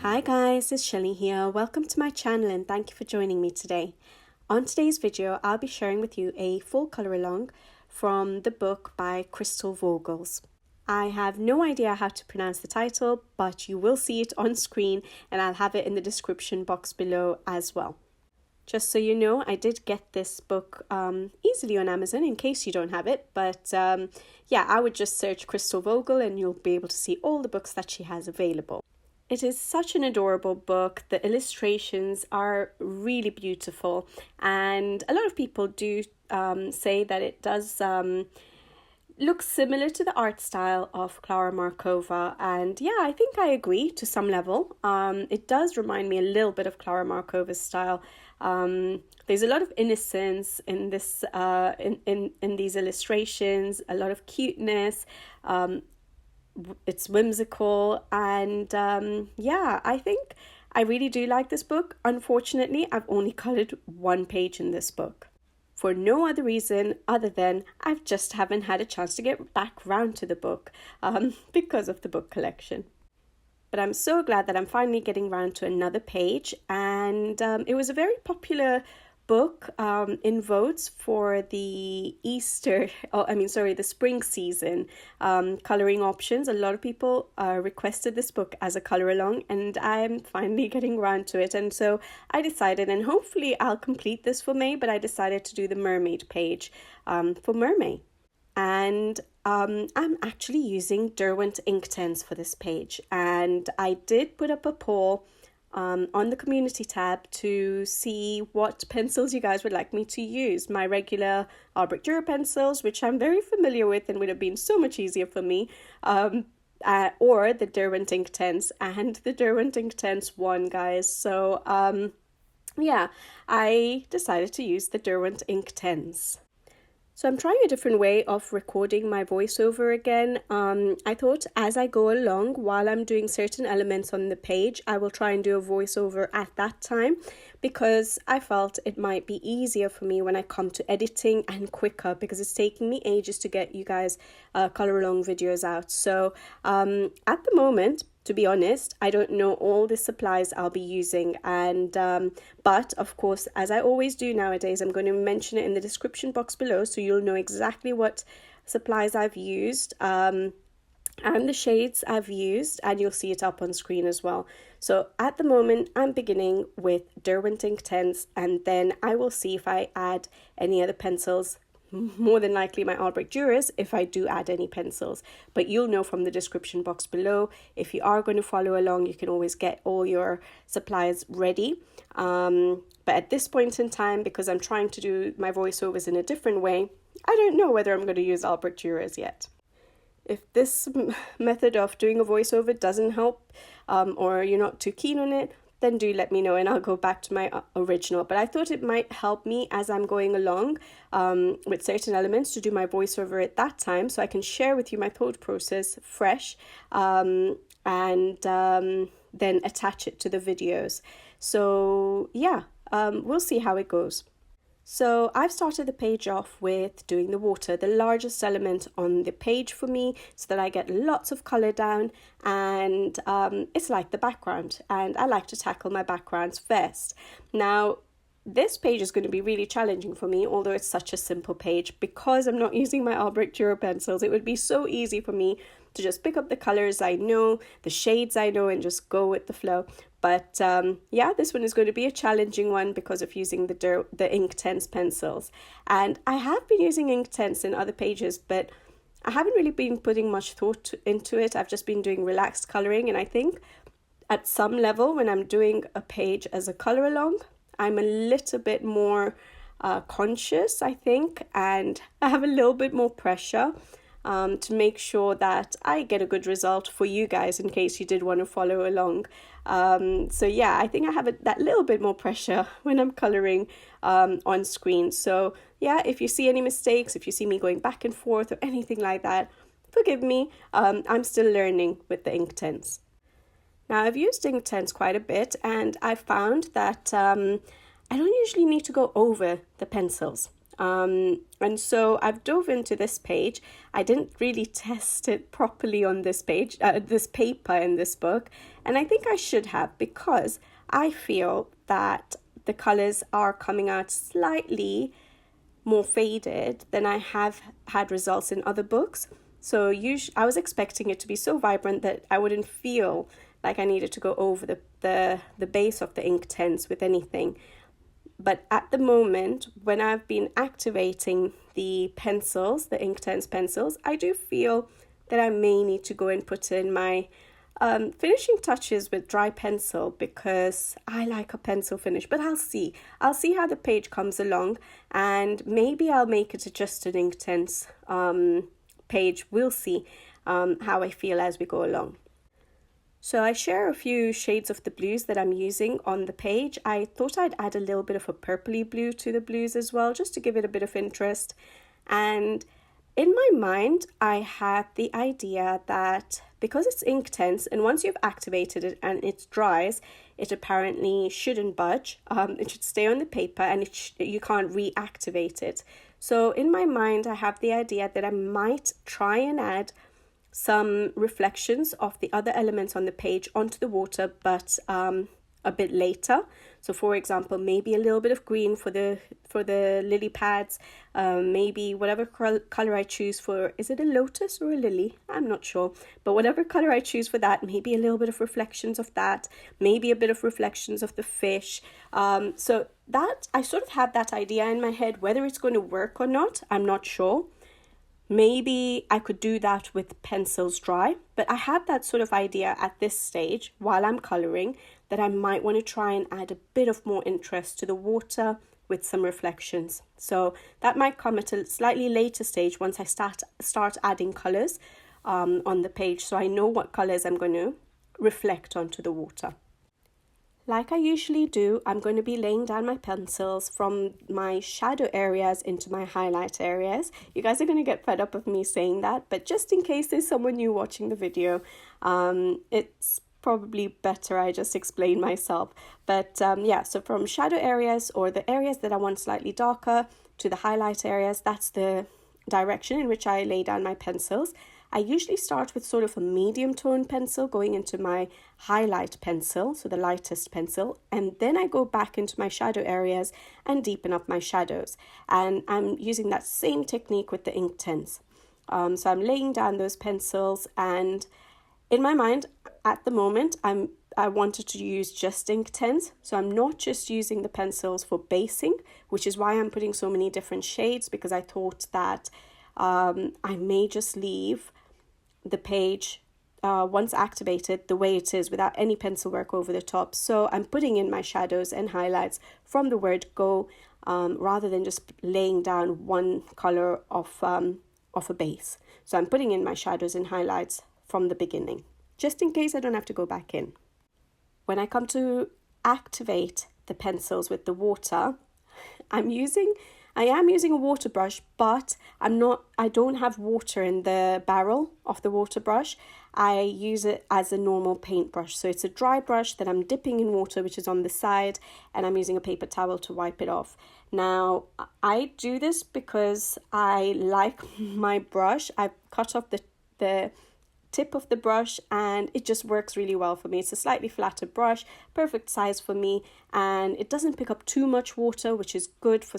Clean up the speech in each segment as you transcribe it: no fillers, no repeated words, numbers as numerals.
Hi guys, it's Shelly here. Welcome to my channel and thank you for joining me today. On today's video, I'll be sharing with you a full colour along from the book by Christl Vogl. I have no idea how to pronounce the title, but you will see it on screen and I'll have it in the description box below as well. Just so you know, I did get this book easily on Amazon in case you don't have it, but yeah, I would just search Christl Vogl and you'll be able to see all the books that she has available. It is such an adorable book. The illustrations are really beautiful, and a lot of people do say that it does look similar to the art style of Klara Markova, and yeah, I think I agree to some level. It does remind me a little bit of Klara Markova's style. There's a lot of innocence in this in these illustrations, a lot of cuteness. It's whimsical, and yeah, I think I really do like this book. Unfortunately, I've only colored one page in this book for no other reason other than I just haven't had a chance to get back round to the book because of the book collection. But I'm so glad that I'm finally getting round to another page, and it was a very popular book in votes for the the spring season colouring options. A lot of people requested this book as a colour along, and I'm finally getting around to it, and so I decided, and hopefully I'll complete this for May, but I decided to do the Mermaid page for Mermaid. And I'm actually using Derwent Inktense for this page, and I did put up a poll on the community tab to see what pencils you guys would like me to use. My regular Albrecht Dürer pencils, which I'm very familiar with and would have been so much easier for me, or the Derwent Inktense, and the Derwent Inktense won, guys. So yeah, I decided to use the Derwent Inktense. So I'm trying a different way of recording my voiceover again. I thought as I go along, while I'm doing certain elements on the page, I will try and do a voiceover at that time, because I felt it might be easier for me when I come to editing and quicker, because it's taking me ages to get you guys colour along videos out. So at the moment, to be honest, I don't know all the supplies I'll be using, and but of course, as I always do nowadays, I'm going to mention it in the description box below, so you'll know exactly what supplies I've used and the shades I've used, and you'll see it up on screen as well. So at the moment, I'm beginning with Derwent Inktense, and then I will see if I add any other pencils. More than likely my Albrecht Dürers if I do add any pencils, but you'll know from the description box below. If you are going to follow along, you can always get all your supplies ready, but at this point in time, because I'm trying to do my voiceovers in a different way, I don't know whether I'm going to use Albrecht Dürers yet. If this method of doing a voiceover doesn't help, or you're not too keen on it, then do let me know and I'll go back to my original. But I thought it might help me as I'm going along with certain elements to do my voiceover at that time, so I can share with you my thought process fresh, and then attach it to the videos. So yeah, we'll see how it goes. So I've started the page off with doing the water, the largest element on the page for me, so that I get lots of colour down, and it's like the background, and I like to tackle my backgrounds first. Now, this page is going to be really challenging for me, although it's such a simple page, because I'm not using my Albrecht Dürer pencils. It would be so easy for me to just pick up the colours I know, the shades I know, and just go with the flow. But yeah, this one is going to be a challenging one because of using the Inktense pencils. And I have been using Inktense in other pages, but I haven't really been putting much thought into it. I've just been doing relaxed colouring, and I think at some level when I'm doing a page as a colour along, I'm a little bit more conscious, I think, and I have a little bit more pressure to make sure that I get a good result for you guys in case you did want to follow along. So yeah, I think I have that little bit more pressure when I'm colouring on screen. So yeah, if you see any mistakes, if you see me going back and forth or anything like that, forgive me. I'm still learning with the Inktense. Now, I've used Inktense quite a bit, and I found that I don't usually need to go over the pencils. And so I've dove into this page. I didn't really test it properly on this page, this paper in this book, and I think I should have, because I feel that the colors are coming out slightly more faded than I have had results in other books. So I was expecting it to be so vibrant that I wouldn't feel like I needed to go over the base of the Inktense with anything. But at the moment, when I've been activating the pencils, the Inktense pencils, I do feel that I may need to go and put in my finishing touches with dry pencil, because I like a pencil finish. But I'll see how the page comes along, and maybe I'll make it just an Inktense page. We'll see how I feel as we go along. So I share a few shades of the blues that I'm using on the page. I thought I'd add a little bit of a purpley blue to the blues as well, just to give it a bit of interest. And in my mind, I had the idea that because it's Inktense, and once you've activated it and it dries, it apparently shouldn't budge. It should stay on the paper, and you can't reactivate it. So in my mind, I have the idea that I might try and add some reflections of the other elements on the page onto the water, but a bit later. So for example, maybe a little bit of green for the lily pads, maybe whatever color I choose for, is it a lotus or a lily? I'm not sure, but whatever color I choose for that, maybe a little bit of reflections of that, maybe a bit of reflections of the fish. So that, I sort of have that idea in my head. Whether it's going to work or not, I'm not sure. Maybe I could do that with pencils dry, but I have that sort of idea at this stage while I'm colouring, that I might want to try and add a bit of more interest to the water with some reflections. So that might come at a slightly later stage once I start adding colours on the page, so I know what colours I'm going to reflect onto the water. Like I usually do, I'm going to be laying down my pencils from my shadow areas into my highlight areas. You guys are going to get fed up of me saying that, but just in case there's someone new watching the video, it's probably better I just explain myself. But yeah, so from shadow areas, or the areas that I want slightly darker, to the highlight areas, that's the direction in which I lay down my pencils. I usually start with sort of a medium tone pencil going into my highlight pencil, so the lightest pencil, and then I go back into my shadow areas and deepen up my shadows. And I'm using that same technique with the Inktense. So I'm laying down those pencils, and in my mind at the moment I wanted to use just Inktense, so I'm not just using the pencils for basing, which is why I'm putting so many different shades, because I thought that I may just leave the page once activated the way it is without any pencil work over the top. So I'm putting in my shadows and highlights from the word go, rather than just laying down one color of a base. So I'm putting in my shadows and highlights from the beginning, just in case I don't have to go back in. When I come to activate the pencils with the water, I am using a water brush, but I don't have water in the barrel of the water brush. I use it as a normal paintbrush. So it's a dry brush that I'm dipping in water, which is on the side, and I'm using a paper towel to wipe it off. Now, I do this because I like my brush. I've cut off the tip of the brush, and it just works really well for me. It's a slightly flatter brush, perfect size for me, and it doesn't pick up too much water, which is good for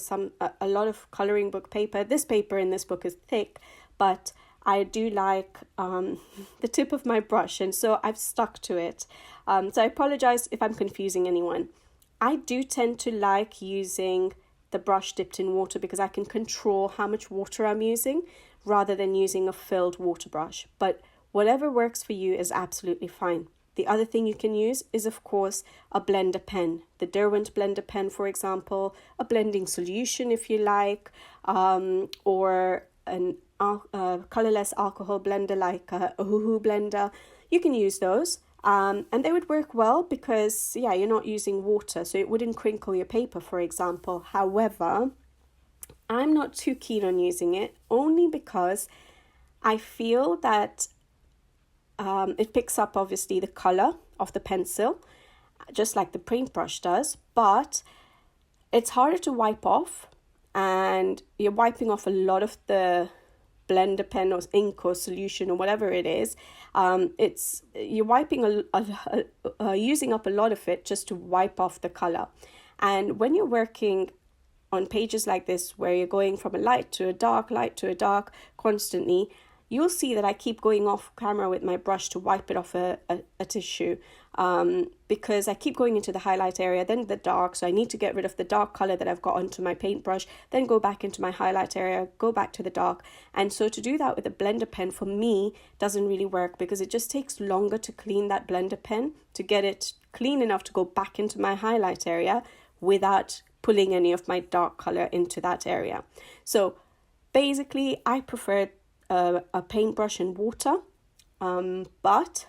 a lot of colouring book paper. This paper in this book is thick, but I do like the tip of my brush, and so I've stuck to it. So I apologize if I'm confusing anyone. I do tend to like using the brush dipped in water because I can control how much water I'm using rather than using a filled water brush. But whatever works for you is absolutely fine. The other thing you can use is, of course, a blender pen. The Derwent blender pen, for example, a blending solution if you like, or a colourless alcohol blender like a Ohuhu blender. You can use those, and they would work well because, yeah, you're not using water, so it wouldn't crinkle your paper, for example. However, I'm not too keen on using it, only because I feel that it picks up, obviously, the colour of the pencil, just like the paintbrush does, but it's harder to wipe off, and you're wiping off a lot of the blender pen or ink or solution or whatever it is. You're wiping using up a lot of it just to wipe off the color. And when you're working on pages like this, where you're going from a light to a dark constantly, you'll see that I keep going off camera with my brush to wipe it off a tissue, because I keep going into the highlight area, then the dark, so I need to get rid of the dark color that I've got onto my paintbrush, then go back into my highlight area, go back to the dark. And so to do that with a blender pen, for me, doesn't really work, because it just takes longer to clean that blender pen, to get it clean enough to go back into my highlight area without pulling any of my dark color into that area. So basically, I prefer a paintbrush and water, but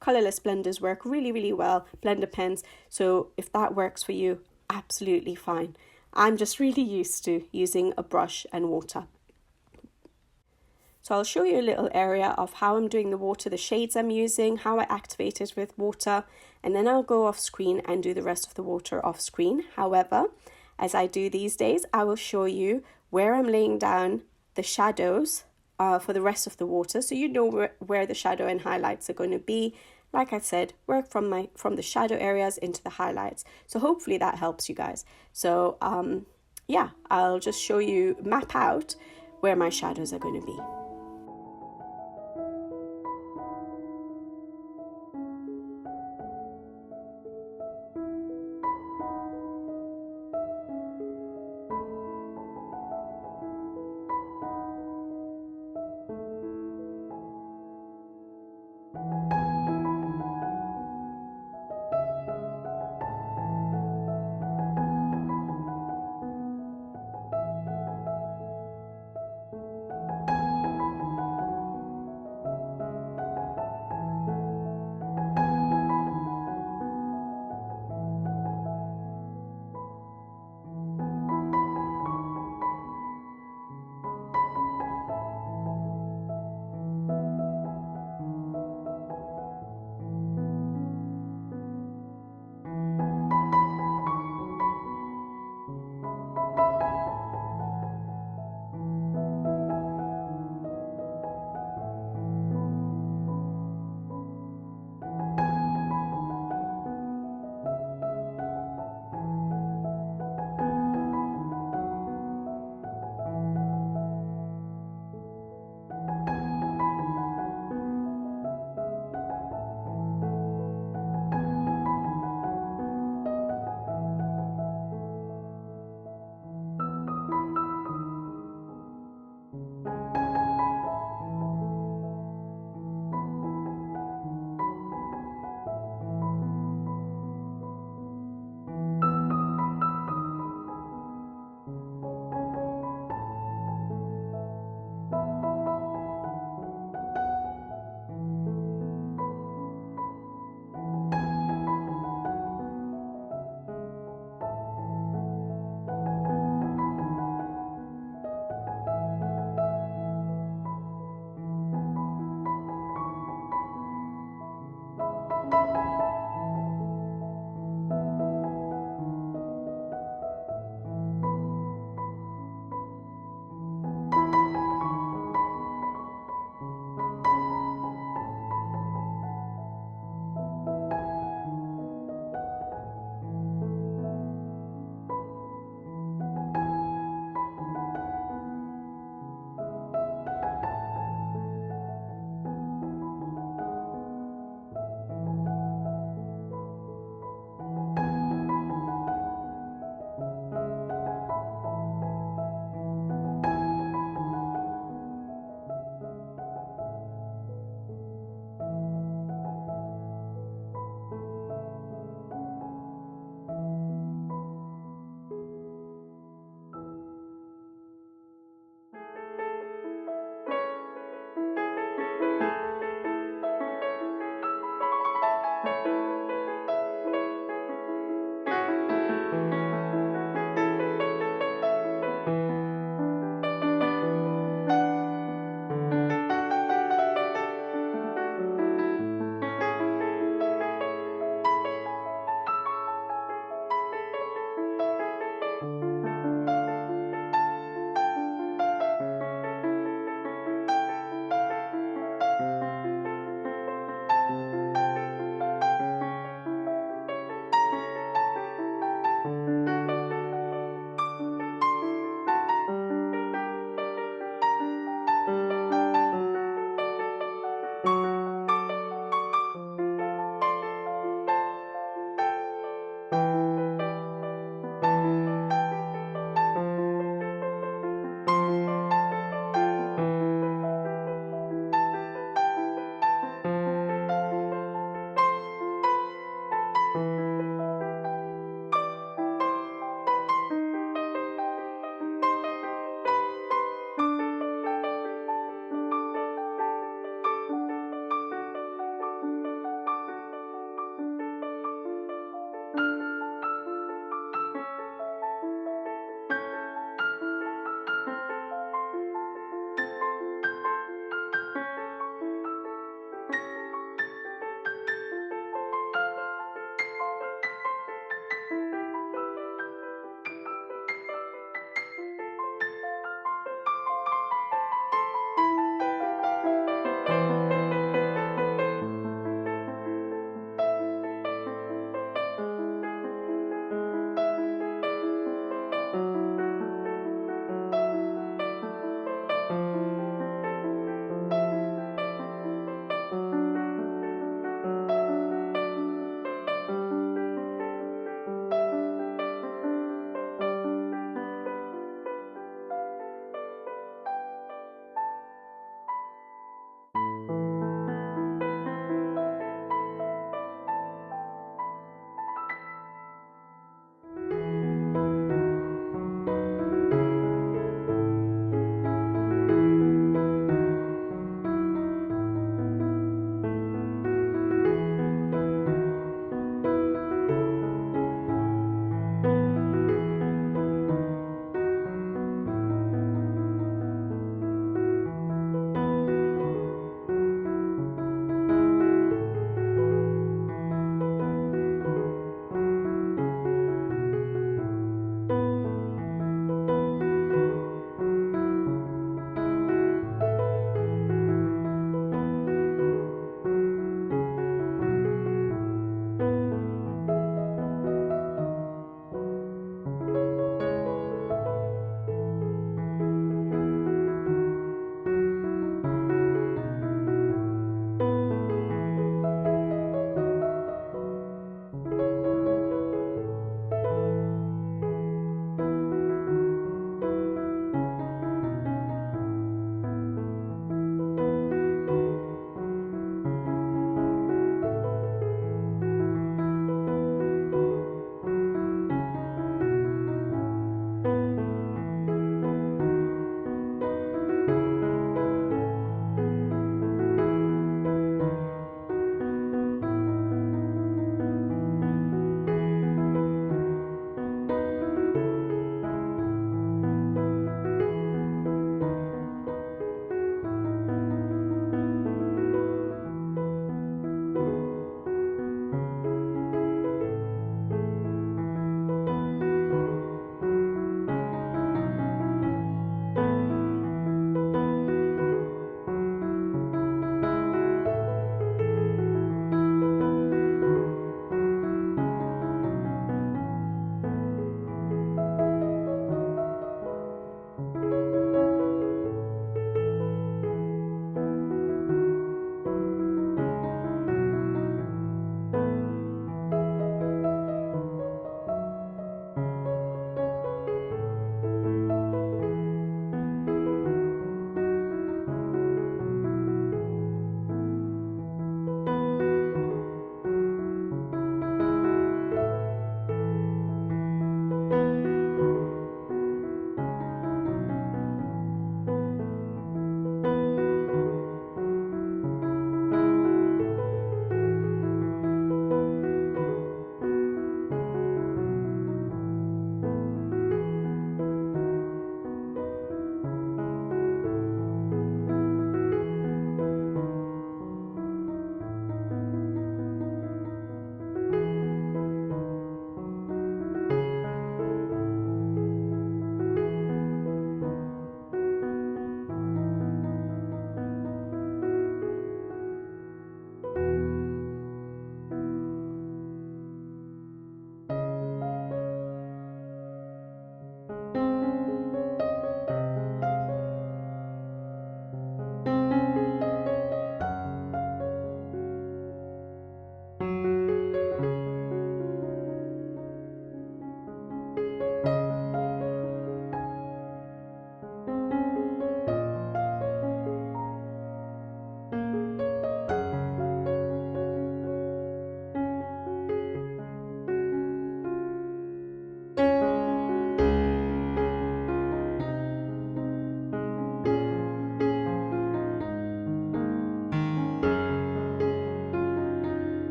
colorless blenders work really, really well, blender pens. So if that works for you, absolutely fine. I'm just really used to using a brush and water. So I'll show you a little area of how I'm doing the water, the shades I'm using, how I activate it with water, and then I'll go off screen and do the rest of the water off screen. However, as I do these days, I will show you where I'm laying down the shadows for the rest of the water, so you know where the shadow and highlights are going to be. Like I said, work from the shadow areas into the highlights. So hopefully that helps you guys. So yeah, I'll just show you, map out where my shadows are going to be.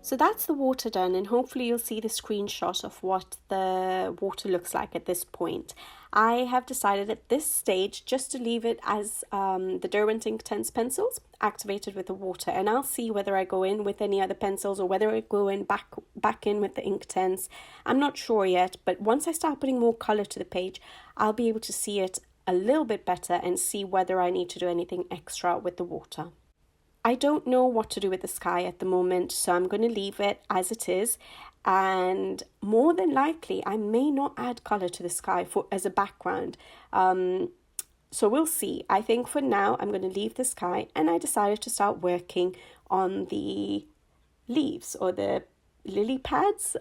So that's the water done, and hopefully you'll see the screenshot of what the water looks like at this point. I have decided at this stage just to leave it as the Derwent Inktense pencils activated with the water, and I'll see whether I go in with any other pencils or whether I go in back in with the Inktense. I'm not sure yet, but once I start putting more colour to the page, I'll be able to see it a little bit better and see whether I need to do anything extra with the water. I don't know what to do with the sky at the moment, so I'm going to leave it as it is, and more than likely I may not add colour to the sky as a background. So we'll see. I think for now I'm going to leave the sky, and I decided to start working on the leaves or the lily pads.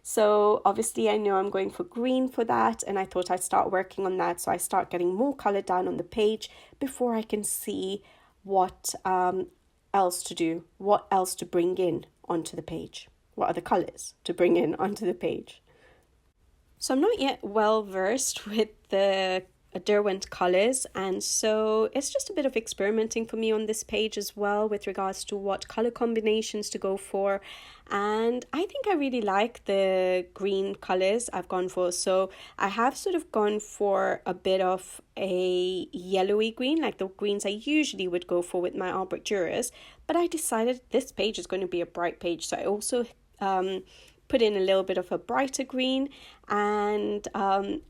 So obviously I know I'm going for green for that, and I thought I'd start working on that, so I start getting more colour down on the page before I can see what else to do, what else to bring in onto the page, what other colours to bring in onto the page. So I'm not yet well versed with the Derwent colours, and so it's just a bit of experimenting for me on this page as well with regards to what colour combinations to go for, and I think I really like the green colours I've gone for. So I have sort of gone for a bit of a yellowy green, like the greens I usually would go for with my Albrecht Dürer, but I decided this page is going to be a bright page, so I also put in a little bit of a brighter green, and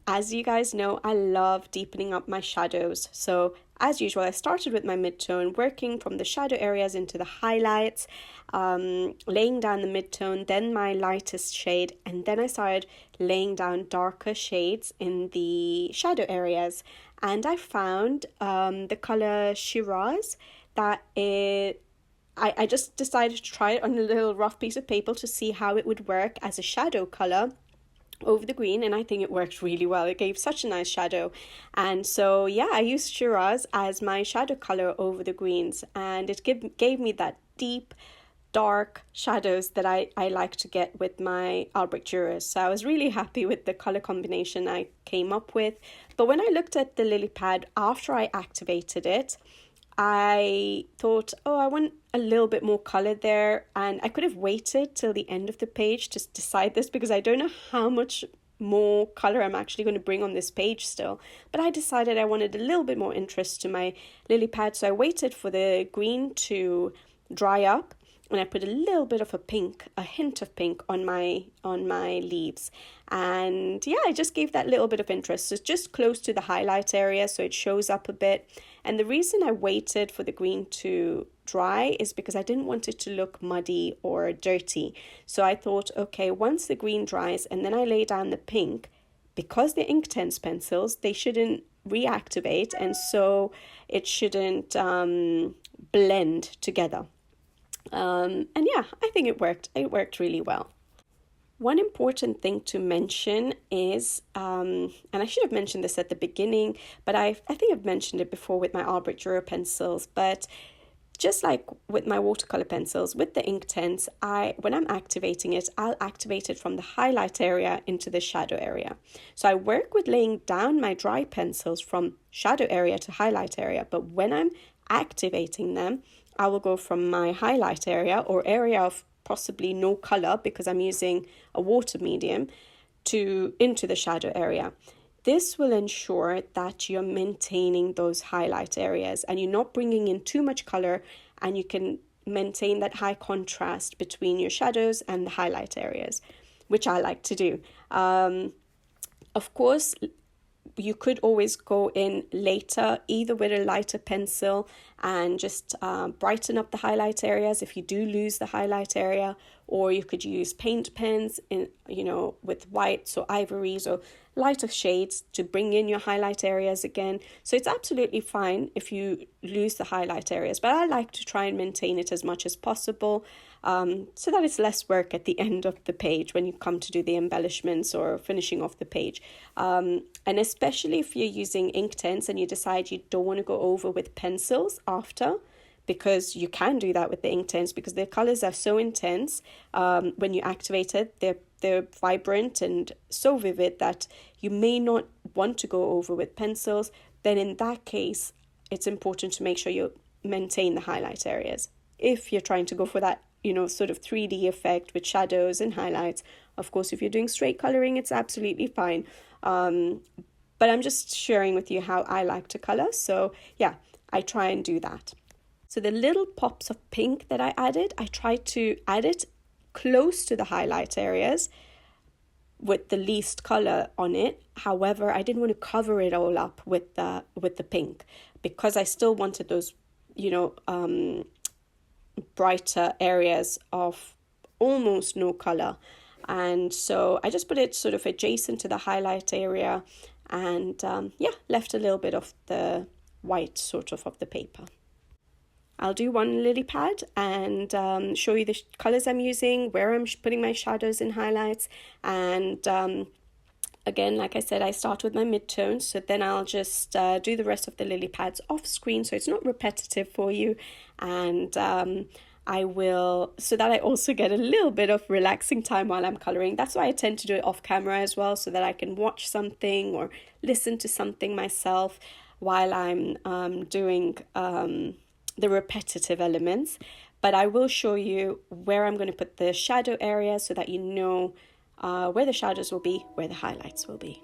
as you guys know, I love deepening up my shadows. So as usual, I started with my midtone, working from the shadow areas into the highlights, laying down the midtone, then my lightest shade, and then I started laying down darker shades in the shadow areas. And I found the color Shiraz that I just decided to try it on a little rough piece of paper to see how it would work as a shadow colour over the green, and I think it worked really well. It gave such a nice shadow, and so yeah, I used Shiraz as my shadow colour over the greens, and it gave me that deep dark shadows that I like to get with my Albrecht Dürer. So I was really happy with the colour combination I came up with. But when I looked at the lily pad after I activated it, I thought, oh, I want a little bit more color there, and I could have waited till the end of the page to decide this because I don't know how much more color I'm actually going to bring on this page still, but I decided I wanted a little bit more interest to my lily pad, so I waited for the green to dry up, and I put a little bit of a hint of pink on my leaves. And yeah, I just gave that little bit of interest. So it's just close to the highlight area, so it shows up a bit. And the reason I waited for the green to dry is because I didn't want it to look muddy or dirty. So I thought, okay, once the green dries and then I lay down the pink, because they're Inktense pencils, they shouldn't reactivate, and so it shouldn't blend together. And yeah, I think it worked. It worked really well. One important thing to mention is, and I should have mentioned this at the beginning, but I think I've mentioned it before with my Albrecht Dürer pencils, but just like with my watercolor pencils, with the Inktense, when I'm activating it, I'll activate it from the highlight area into the shadow area. So I work with laying down my dry pencils from shadow area to highlight area, but when I'm activating them, I will go from my highlight area or area of possibly no color because I'm using a water medium into the shadow area. This will ensure that you're maintaining those highlight areas and you're not bringing in too much color, and you can maintain that high contrast between your shadows and the highlight areas, which I like to do. Of course, you could always go in later, either with a lighter pencil and just brighten up the highlight areas if you do lose the highlight area, or you could use paint pens with whites or ivories or lighter shades to bring in your highlight areas again. So it's absolutely fine if you lose the highlight areas, but I like to try and maintain it as much as possible, so that it's less work at the end of the page when you come to do the embellishments or finishing off the page. And especially if you're using Inktense and you decide you don't want to go over with pencils after, because you can do that with the Inktense because the colors are so intense. When you activate it, they're vibrant and so vivid that you may not want to go over with pencils. Then in that case, it's important to make sure you maintain the highlight areas. If you're trying to go for that, sort of 3D effect with shadows and highlights, of course, if you're doing straight coloring, it's absolutely fine. But I'm just sharing with you how I like to color. So yeah, I try and do that. So the little pops of pink that I added, I tried to add it close to the highlight areas with the least color on it. However, I didn't want to cover it all up with the pink because I still wanted those, brighter areas of almost no color. And so I just put it sort of adjacent to the highlight area and left a little bit of the white sort of the paper. I'll do one lily pad and show you the colors I'm using, where I'm putting my shadows and highlights. And again, like I said, I start with my midtones, so then I'll just do the rest of the lily pads off screen so it's not repetitive for you. And I will, so that I also get a little bit of relaxing time while I'm coloring. That's why I tend to do it off camera as well, so that I can watch something or listen to something myself while I'm doing the repetitive elements. But I will show you where I'm going to put the shadow area so that you know where the shadows will be, where the highlights will be.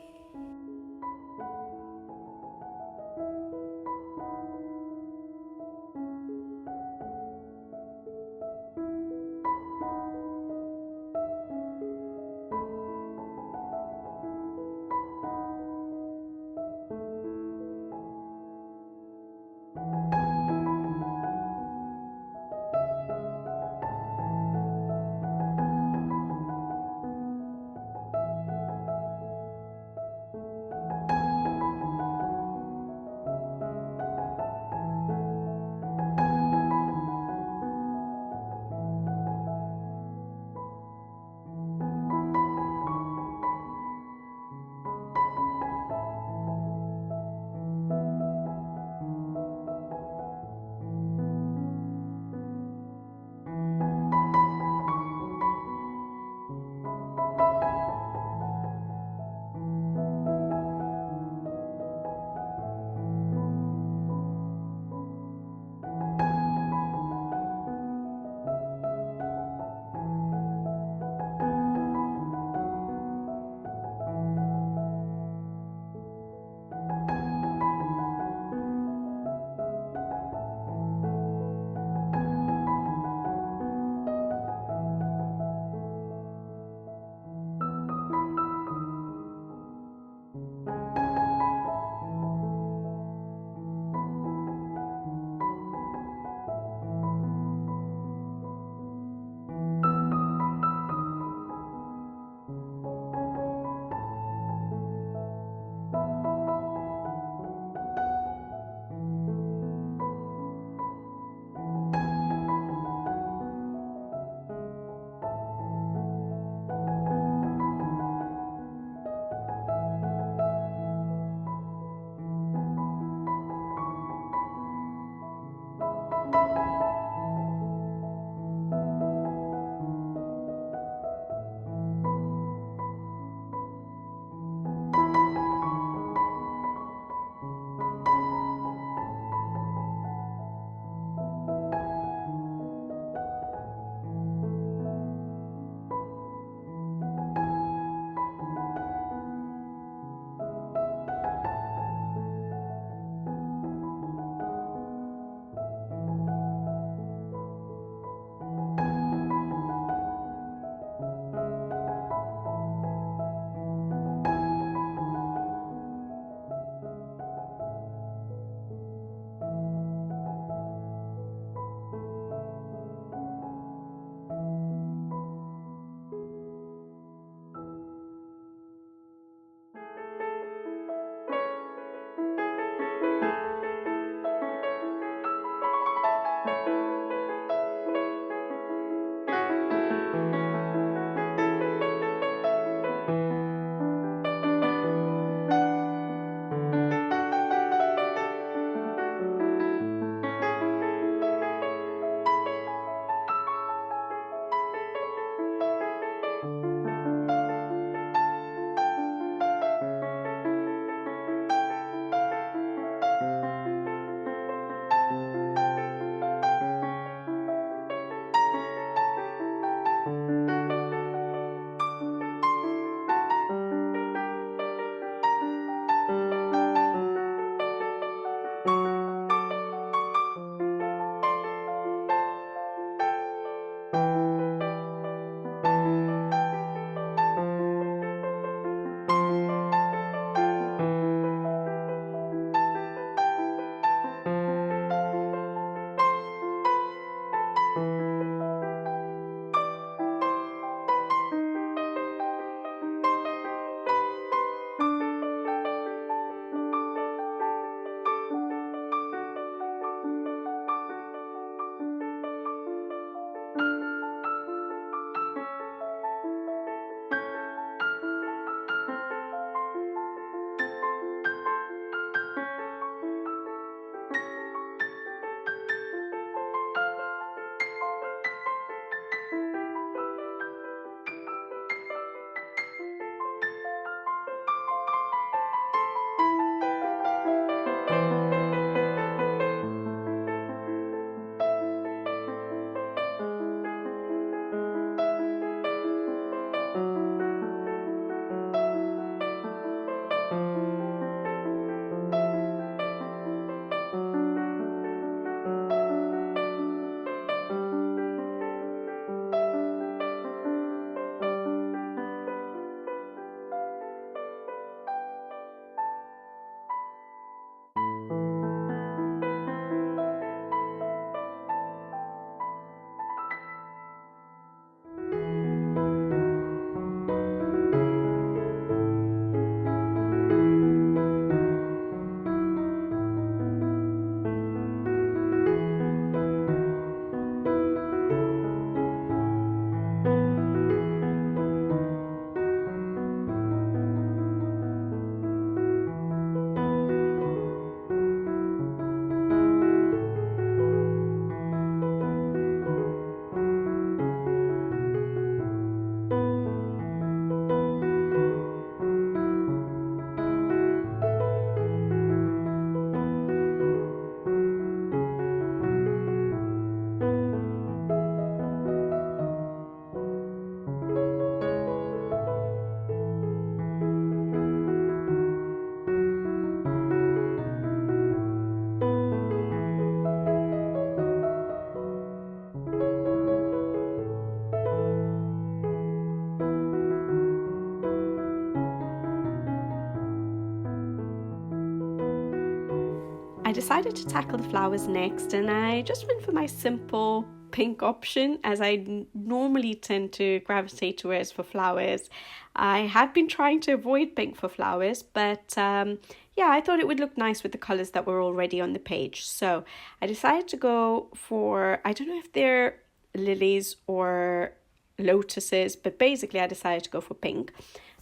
decided to tackle the flowers next, and I just went for my simple pink option, as I normally tend to gravitate towards for flowers. I have been trying to avoid pink for flowers, but yeah, I thought it would look nice with the colors that were already on the page. So I decided to go for, I don't know if they're lilies or lotuses, but basically I decided to go for pink.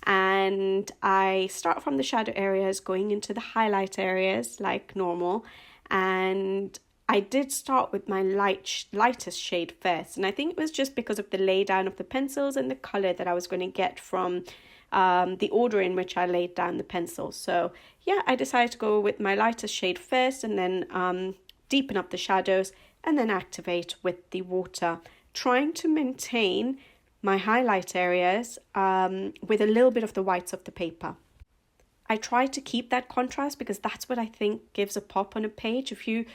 And I start from the shadow areas going into the highlight areas like normal, and I did start with my lightest shade first, and I think it was just because of the lay down of the pencils and the color that I was going to get from the order in which I laid down the pencils. So yeah, I decided to go with my lightest shade first, and then deepen up the shadows, and then activate with the water, trying to maintain my highlight areas with a little bit of the whites of the paper. I try to keep that contrast because that's what I think gives a pop on a page. If you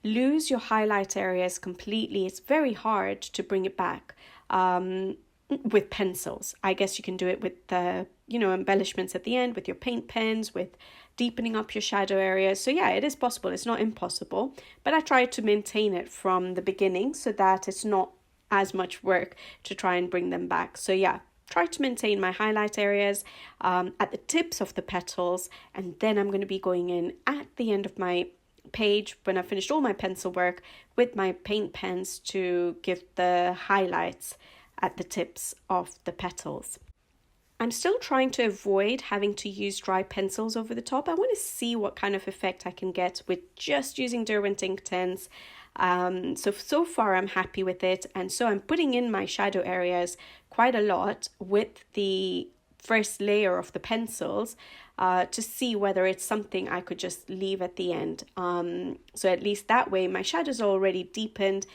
lose your highlight areas completely, it's very hard to bring it back with pencils. I guess you can do it with the embellishments at the end, with your paint pens, with deepening up your shadow areas. So yeah, it is possible, it's not impossible, but I try to maintain it from the beginning so that it's not as much work to try and bring them back. So yeah, try to maintain my highlight areas at the tips of the petals, and then I'm going to be going in at the end of my page when I've finished all my pencil work with my paint pens to give the highlights at the tips of the petals. I'm still trying to avoid having to use dry pencils over the top. I want to see what kind of effect I can get with just using Derwent Inktense. So far I'm happy with it, and so I'm putting in my shadow areas quite a lot with the first layer of the pencils to see whether it's something I could just leave at the end. So at least that way my shadows are already deepened,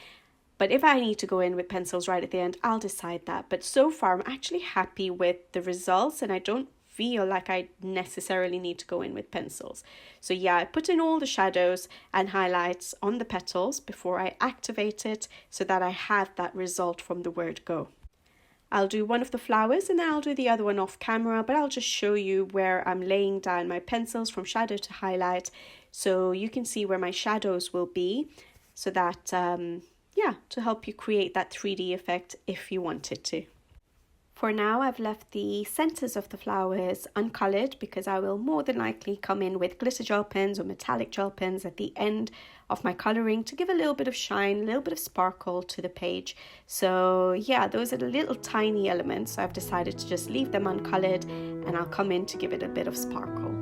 but if I need to go in with pencils right at the end, I'll decide that. But so far I'm actually happy with the results, and I don't feel like I necessarily need to go in with pencils. So yeah, I put in all the shadows and highlights on the petals before I activate it so that I have that result from the word go. I'll do one of the flowers and then I'll do the other one off camera, but I'll just show you where I'm laying down my pencils from shadow to highlight so you can see where my shadows will be, so that to help you create that 3D effect if you wanted to. For now, I've left the centers of the flowers uncolored because I will more than likely come in with glitter gel pens or metallic gel pens at the end of my coloring to give a little bit of shine, a little bit of sparkle to the page. So yeah, those are the little tiny elements. So I've decided to just leave them uncolored, and I'll come in to give it a bit of sparkle.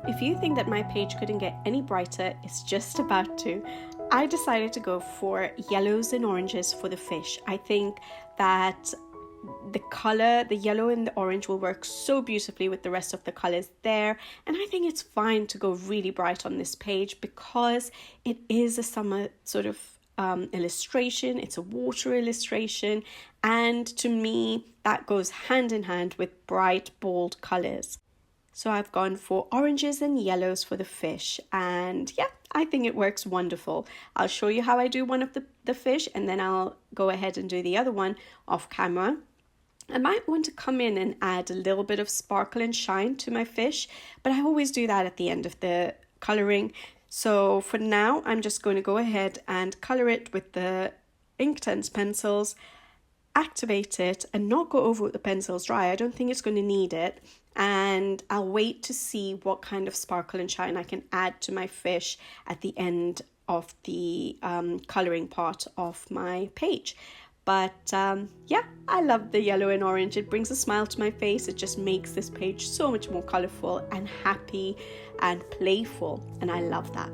if you think that my page couldn't get any brighter, it's just about to. I decided to go for yellows and oranges for the fish. I think that the color, the yellow and the orange, will work so beautifully with the rest of the colors there. And I think it's fine to go really bright on this page because it is a summer sort of illustration. It's a water illustration. And to me, that goes hand in hand with bright, bold colors. So I've gone for oranges and yellows for the fish. And yeah, I think it works wonderful. I'll show you how I do one of the fish, and then I'll go ahead and do the other one off camera. I might want to come in and add a little bit of sparkle and shine to my fish, but I always do that at the end of the colouring. So for now, I'm just going to go ahead and colour it with the Inktense pencils, activate it, and not go over with the pencils dry. I don't think it's going to need it. And I'll wait to see what kind of sparkle and shine I can add to my fish at the end of the colouring part of my page. But yeah, I love the yellow and orange. It brings a smile to my face. It just makes this page so much more colourful and happy and playful. And I love that.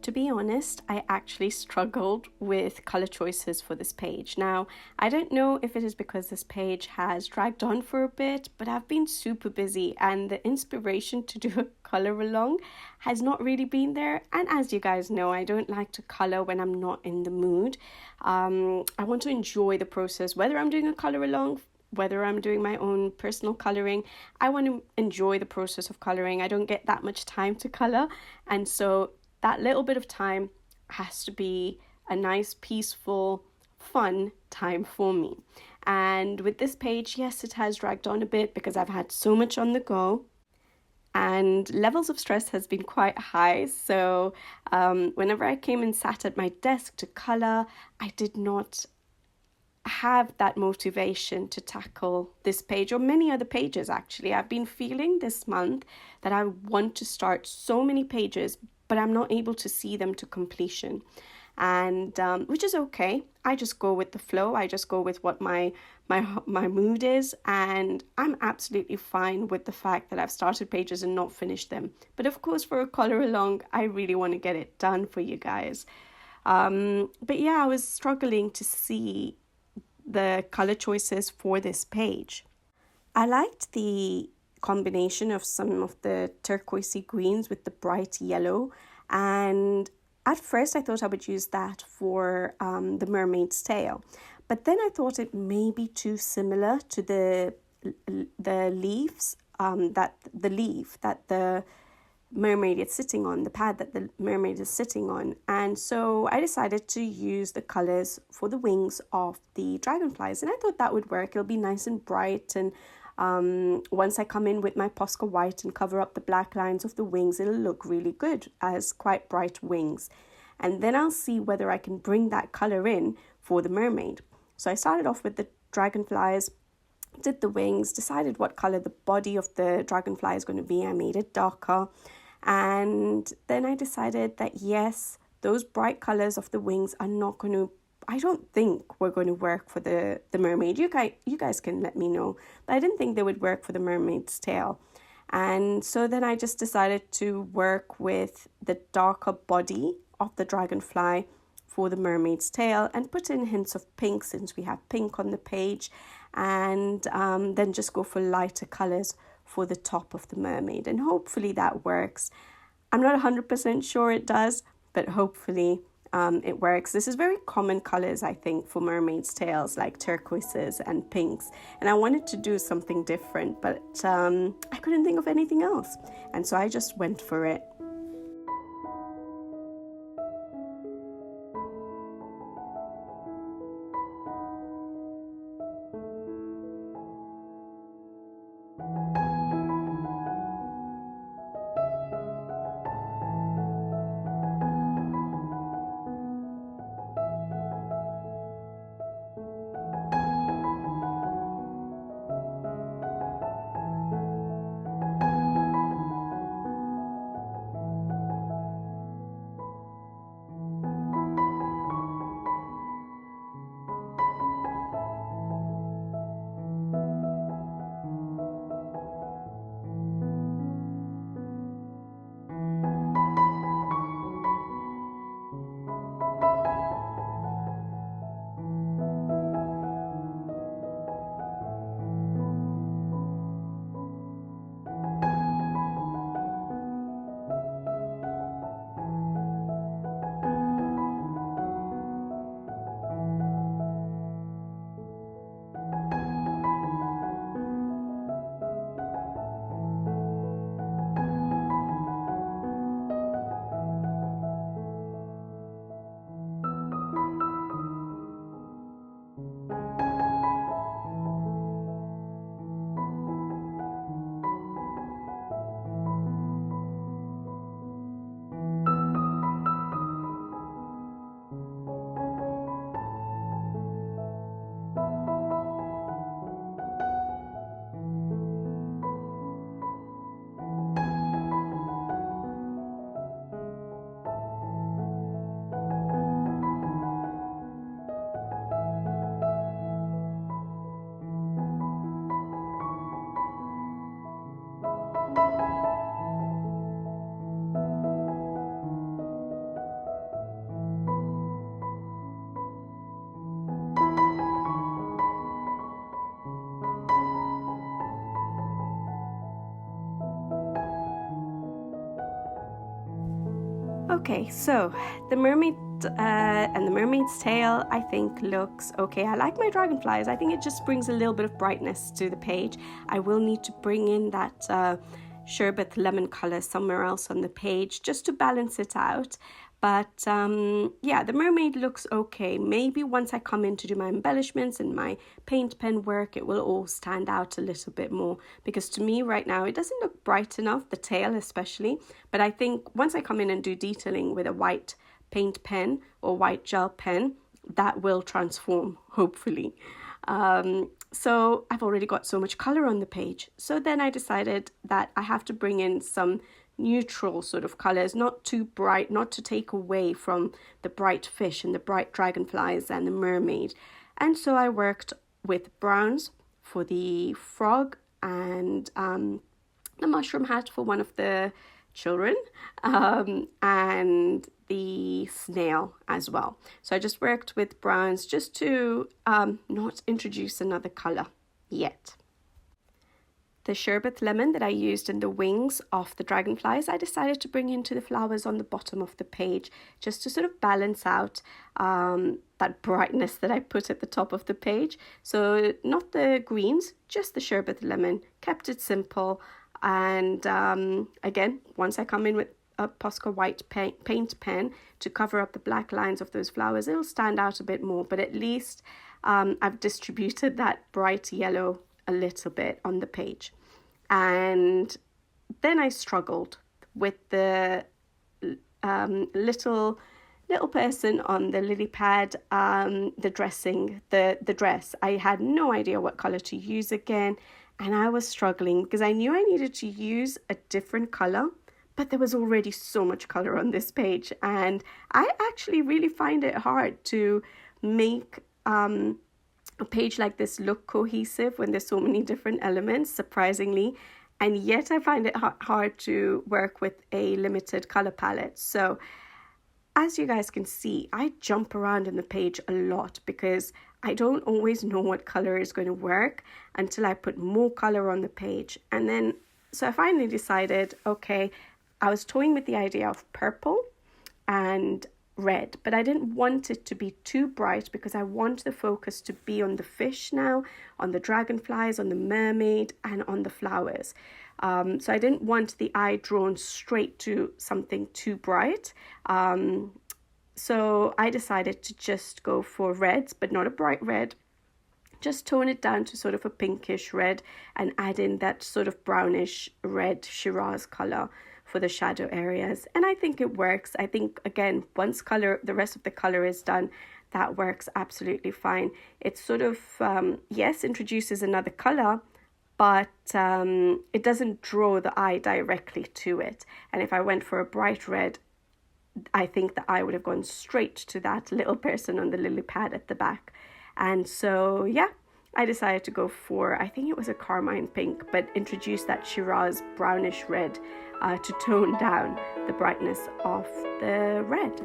To be honest, I actually struggled with color choices for this page. Now, I don't know if it is because this page has dragged on for a bit, but I've been super busy and the inspiration to do a color along has not really been there. And as you guys know, I don't like to color when I'm not in the mood. I want to enjoy the process, whether I'm doing a color along, whether I'm doing my own personal coloring. I want to enjoy the process of coloring. I don't get that much time to color, and so that little bit of time has to be a nice, peaceful, fun time for me. And with this page, yes, it has dragged on a bit because I've had so much on the go and levels of stress has been quite high. So whenever I came and sat at my desk to color, I did not have that motivation to tackle this page or many other pages. Actually, I've been feeling this month that I want to start so many pages, but I'm not able to see them to completion, and which is okay. I just go with the flow. I just go with what my mood is, and I'm absolutely fine with the fact that I've started pages and not finished them. But of course, for a color along, I really want to get it done for you guys. But yeah, I was struggling to see the color choices for this page. I liked the combination of some of the turquoisey greens with the bright yellow, and at first I thought I would use that for the mermaid's tail, but then I thought it may be too similar to the leaves that the mermaid is sitting on, the pad that the mermaid is sitting on. And so I decided to use the colors for the wings of the dragonflies, and I thought that would work. It'll be nice and bright, and once I come in with my Posca white and cover up the black lines of the wings, it'll look really good as quite bright wings. And then I'll see whether I can bring that color in for the mermaid. So I started off with the dragonflies, did the wings, decided what color the body of the dragonfly is going to be. I made it darker. And then I decided that yes, those bright colors of the wings are not going to, I don't think we're going to work for the mermaid. You guys can let me know, but I didn't think they would work for the mermaid's tail. And so then I just decided to work with the darker body of the dragonfly for the mermaid's tail and put in hints of pink since we have pink on the page, and then just go for lighter colors for the top of the mermaid, and hopefully that works. I'm not 100% sure it does, but hopefully it works. This is very common colors, I think, for mermaids' tails, like turquoises and pinks, and I wanted to do something different, but I couldn't think of anything else, and so I just went for it. Okay, so the mermaid and the mermaid's tail, I think, looks okay. I like my dragonflies. I think it just brings a little bit of brightness to the page. I will need to bring in that sherbet lemon color somewhere else on the page just to balance it out. But yeah, the mermaid looks okay. Maybe once I come in to do my embellishments and my paint pen work, it will all stand out a little bit more. Because to me right now, it doesn't look bright enough, the tail especially. But I think once I come in and do detailing with a white paint pen or white gel pen, that will transform, hopefully. So I've already got so much color on the page. So then I decided that I have to bring in some neutral sort of colors, not too bright, not to take away from the bright fish and the bright dragonflies and the mermaid. And so I worked with browns for the frog and the mushroom hat for one of the children, and the snail as well. So I just worked with browns just to not introduce another color yet. The sherbet lemon that I used in the wings of the dragonflies, I decided to bring into the flowers on the bottom of the page just to sort of balance out that brightness that I put at the top of the page. So not the greens, just the sherbet lemon, kept it simple. And again, once I come in with a Posca white paint pen to cover up the black lines of those flowers, it'll stand out a bit more, but at least I've distributed that bright yellow a little bit on the page. And then I struggled with the little person on the lily pad, the dress. I had no idea what color to use again, and I was struggling because I knew I needed to use a different color, but there was already so much color on this page, and I actually really find it hard to make a page like this look cohesive when there's so many different elements, surprisingly, and yet I find it hard to work with a limited color palette. So as you guys can see, I jump around in the page a lot because I don't always know what color is going to work until I put more color on the page. And then, so I finally decided, okay, I was toying with the idea of purple and red, but I didn't want it to be too bright because I want the focus to be on the fish now, on the dragonflies, on the mermaid, and on the flowers. So I didn't want the eye drawn straight to something too bright. So I decided to just go for reds, but not a bright red. Just tone it down to sort of a pinkish red and add in that sort of brownish red Shiraz color for the shadow areas, and I think it works. I think, again, once the rest of the color is done, that works absolutely fine. It sort of yes, introduces another color, but it doesn't draw the eye directly to it. And if I went for a bright red, I think the eye would have gone straight to that little person on the lily pad at the back. And so yeah, I decided to go for, I think it was a carmine pink, but introduce that Shiraz brownish red to tone down the brightness of the red.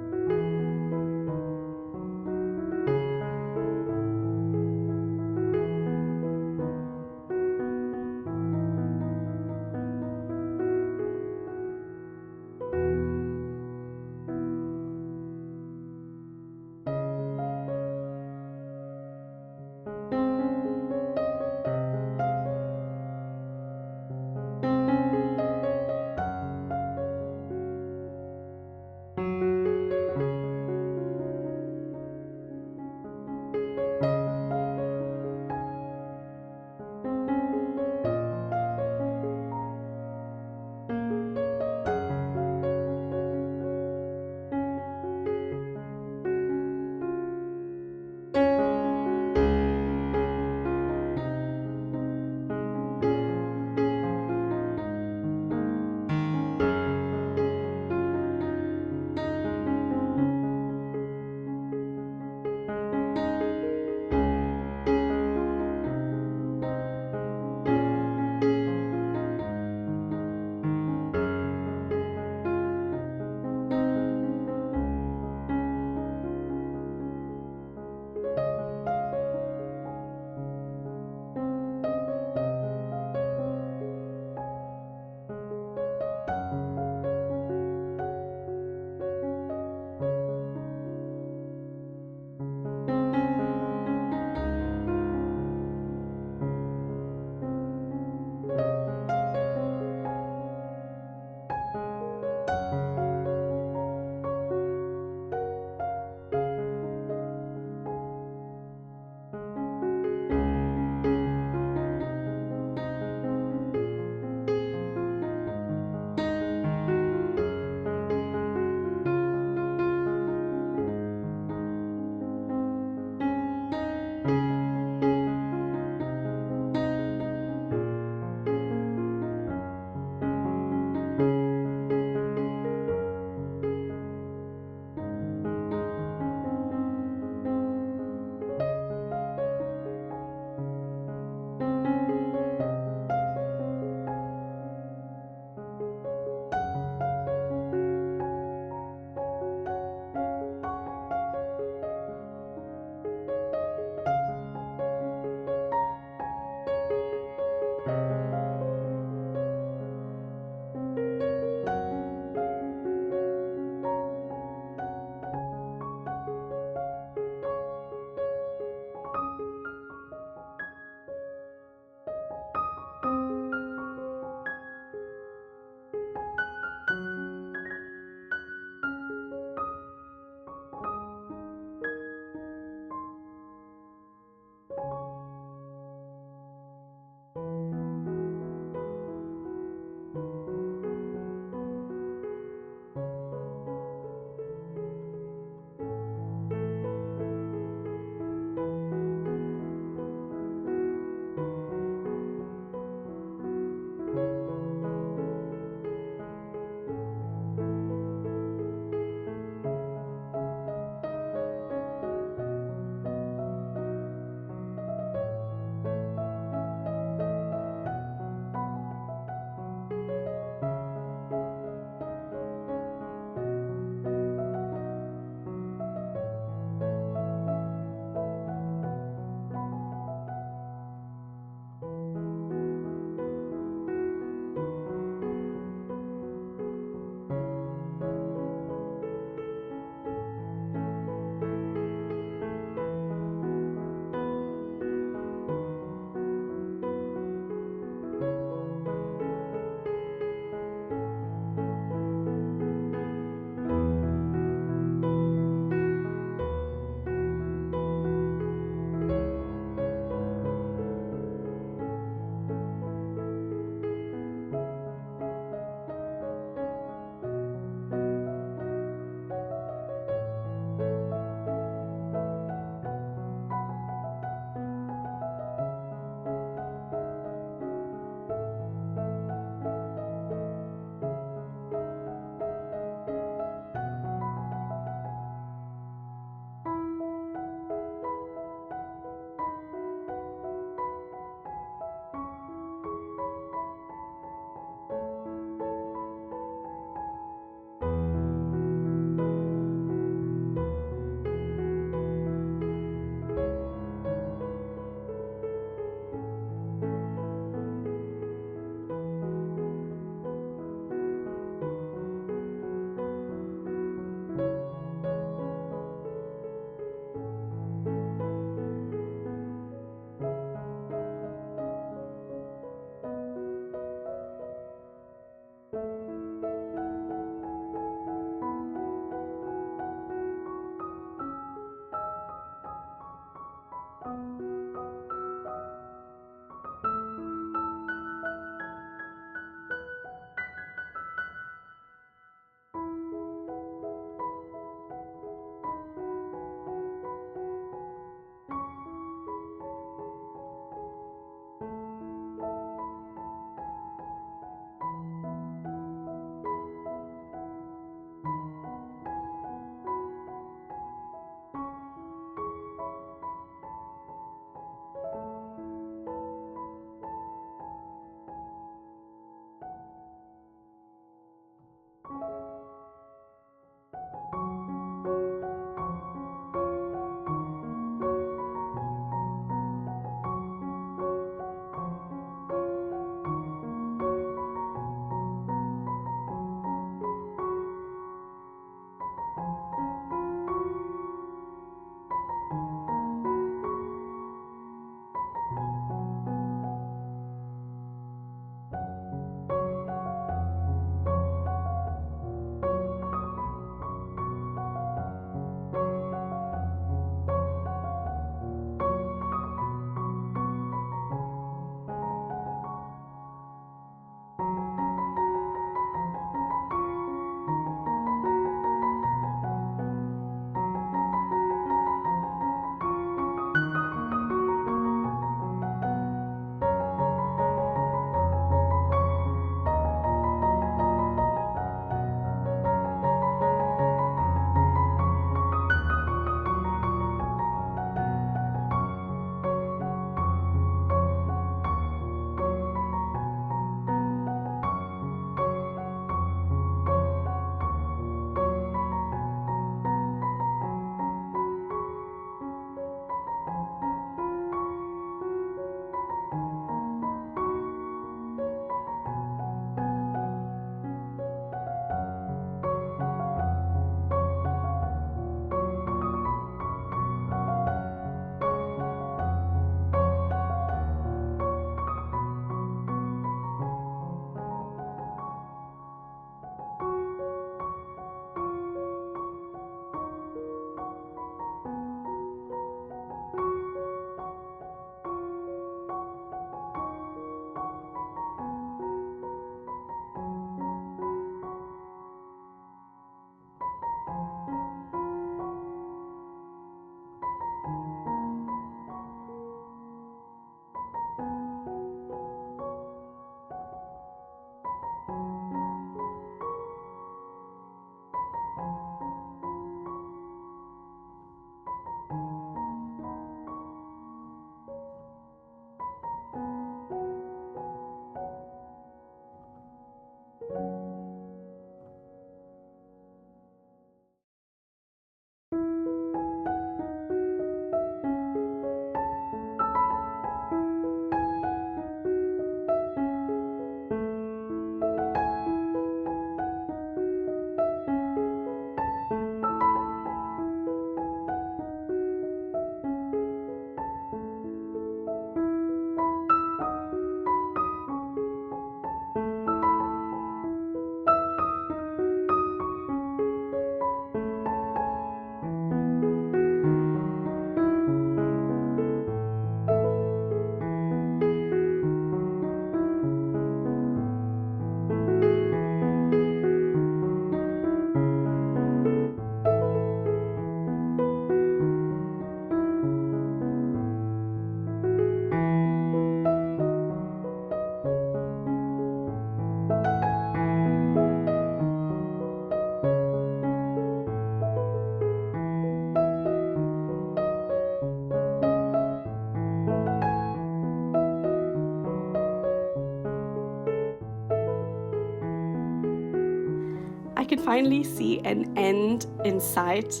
can finally see an end in sight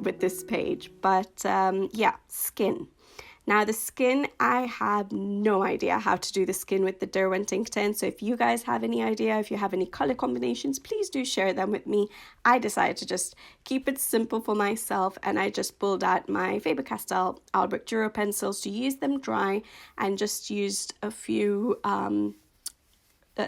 with this page. But yeah, skin. Now the skin, I have no idea how to do the skin with the Derwent Inktense. So if you guys have any idea, if you have any color combinations, please do share them with me. I decided to just keep it simple for myself, and I just pulled out my Faber-Castell Albrecht Dürer pencils to use them dry, and just used a few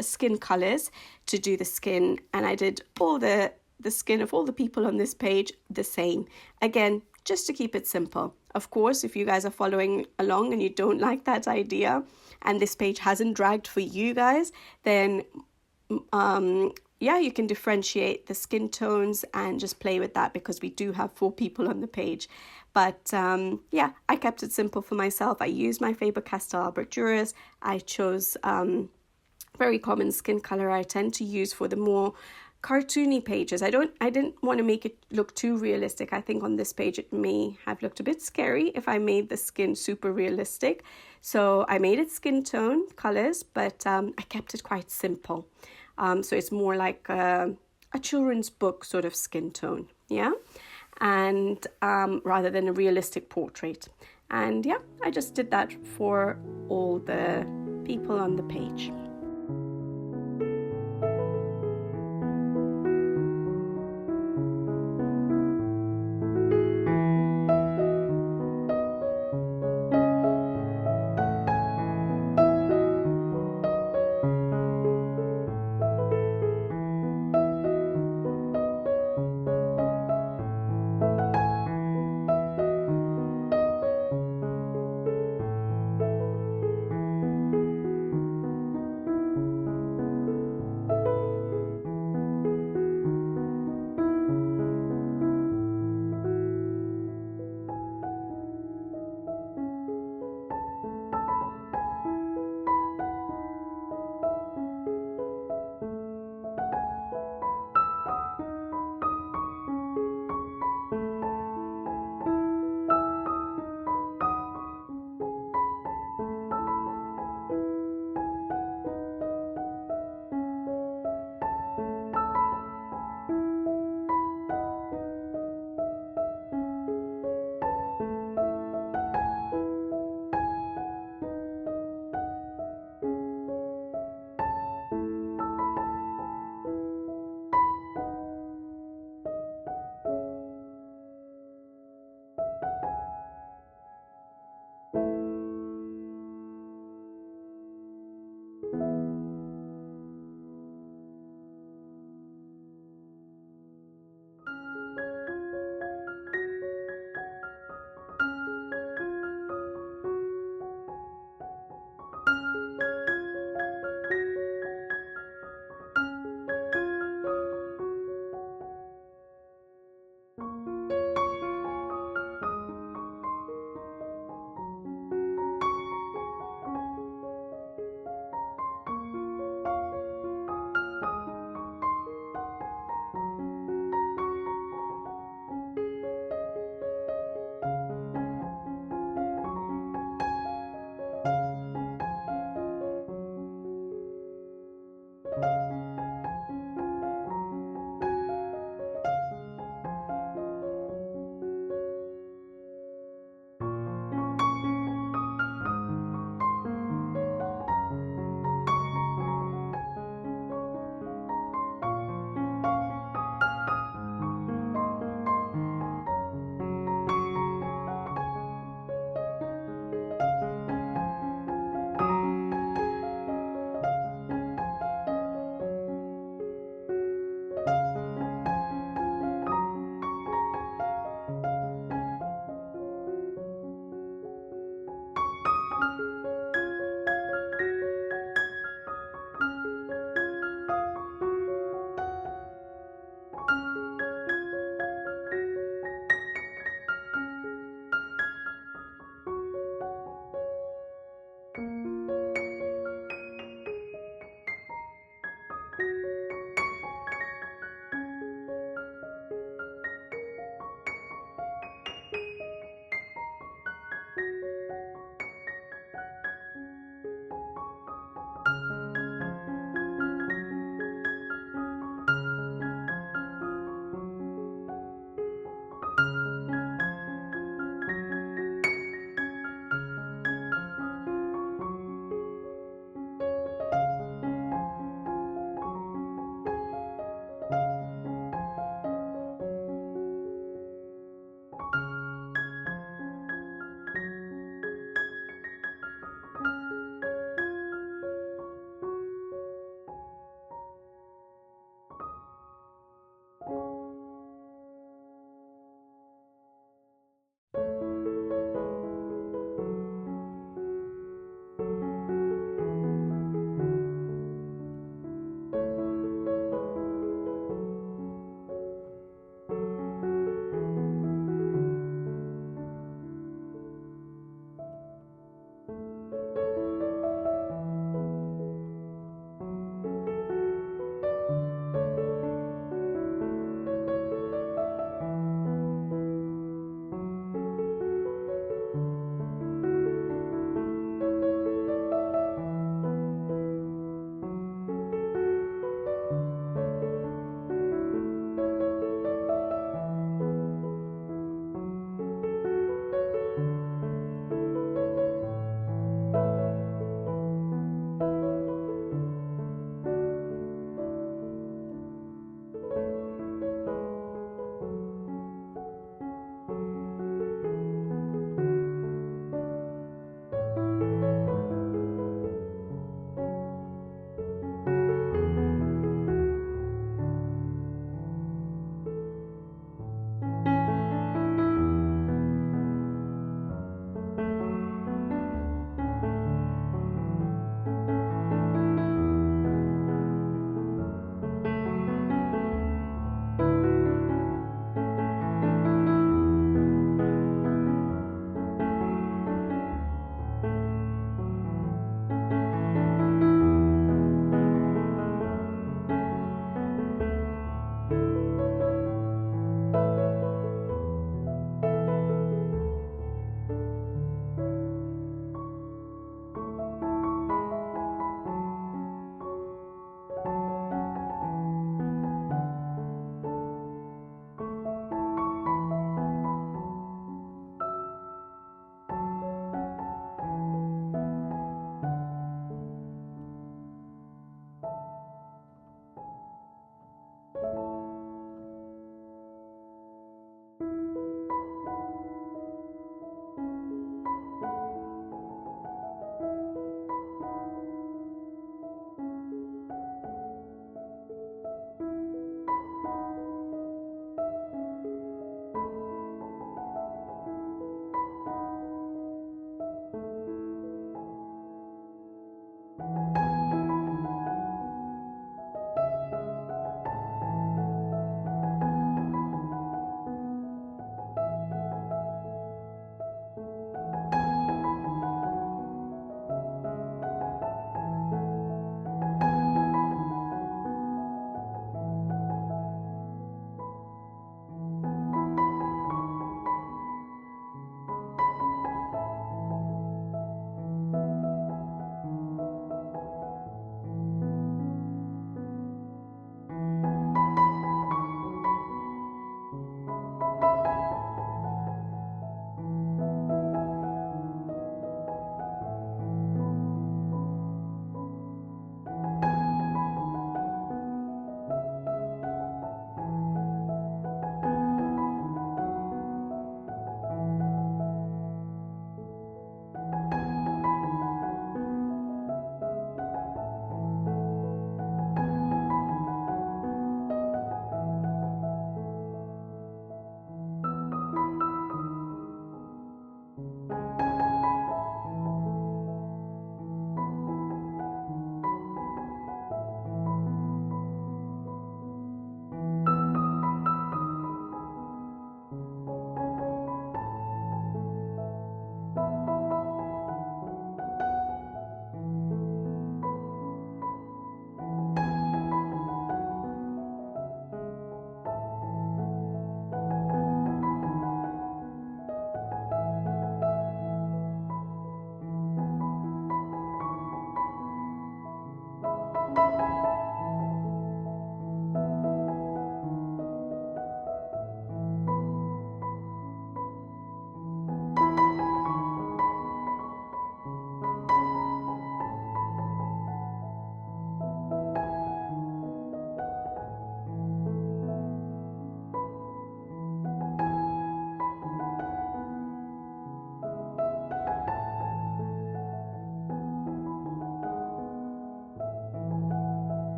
skin colors to do the skin. And I did all the skin of all the people on this page the same. Again, just to keep it simple. Of course, if you guys are following along and you don't like that idea and this page hasn't dragged for you guys, then yeah, you can differentiate the skin tones and just play with that, because we do have 4 people on the page. But yeah, I kept it simple for myself. I used my Faber-Castell Albrecht Dürers. I chose very common skin color I tend to use for the more cartoony pages. I didn't want to make it look too realistic. I think on this page it may have looked a bit scary if I made the skin super realistic. So I made it skin tone colors, but I kept it quite simple. So it's more like a children's book sort of skin tone, yeah? And rather than a realistic portrait. And yeah, I just did that for all the people on the page.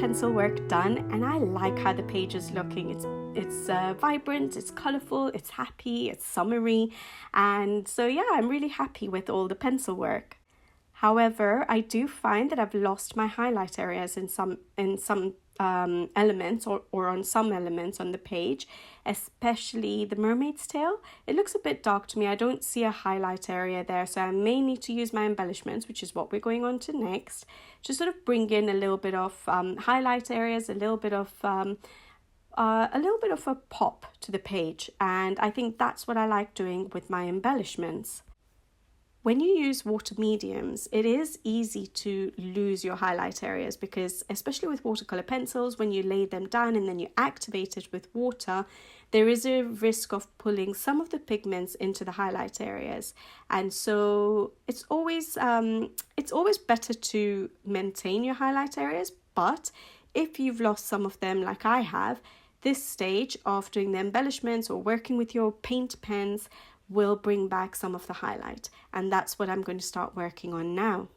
pencil work done, and I like how the page is looking. It's vibrant, it's colourful, it's happy, it's summery, and so yeah, I'm really happy with all the pencil work. However, I do find that I've lost my highlight areas in some elements or on some elements on the page, especially the mermaid's tail. It looks a bit dark to me. I don't see a highlight area there, so I may need to use my embellishments, which is what we're going on to next, to sort of bring in a little bit of highlight areas, a little bit of a pop to the page, and I think that's what I like doing with my embellishments. When you use water mediums, it is easy to lose your highlight areas because, especially with watercolor pencils, when you lay them down and then you activate it with water, there is a risk of pulling some of the pigments into the highlight areas. And so it's always better to maintain your highlight areas, but if you've lost some of them like I have, this stage of doing the embellishments or working with your paint pens will bring back some of the highlight, and that's what I'm going to start working on now.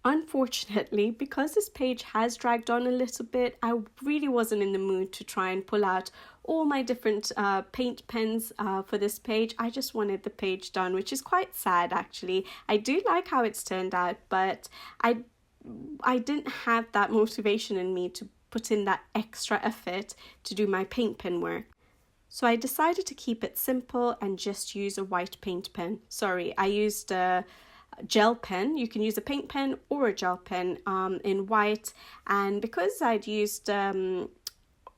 Unfortunately, because this page has dragged on a little bit, I really wasn't in the mood to try and pull out all my different paint pens for this page. I just wanted the page done, which is quite sad actually. I do like how it's turned out, but I didn't have that motivation in me to put in that extra effort to do my paint pen work. So I decided to keep it simple and just use a white paint pen. Sorry, I used a gel pen. You can use a paint pen or a gel pen in white. And because I'd used a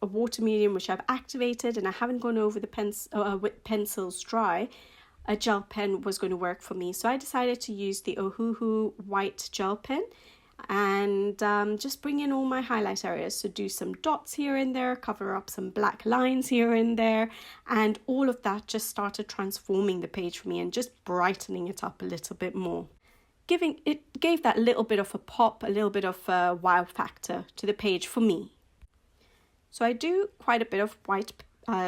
water medium which I've activated and I haven't gone over the with pencils dry, a gel pen was going to work for me. So I decided to use the Ohuhu white gel pen and just bring in all my highlight areas. So do some dots here and there, cover up some black lines here and there, and all of that just started transforming the page for me and just brightening it up a little bit more. It gave that little bit of a pop, a little bit of a wow factor to the page for me. So I do quite a bit of white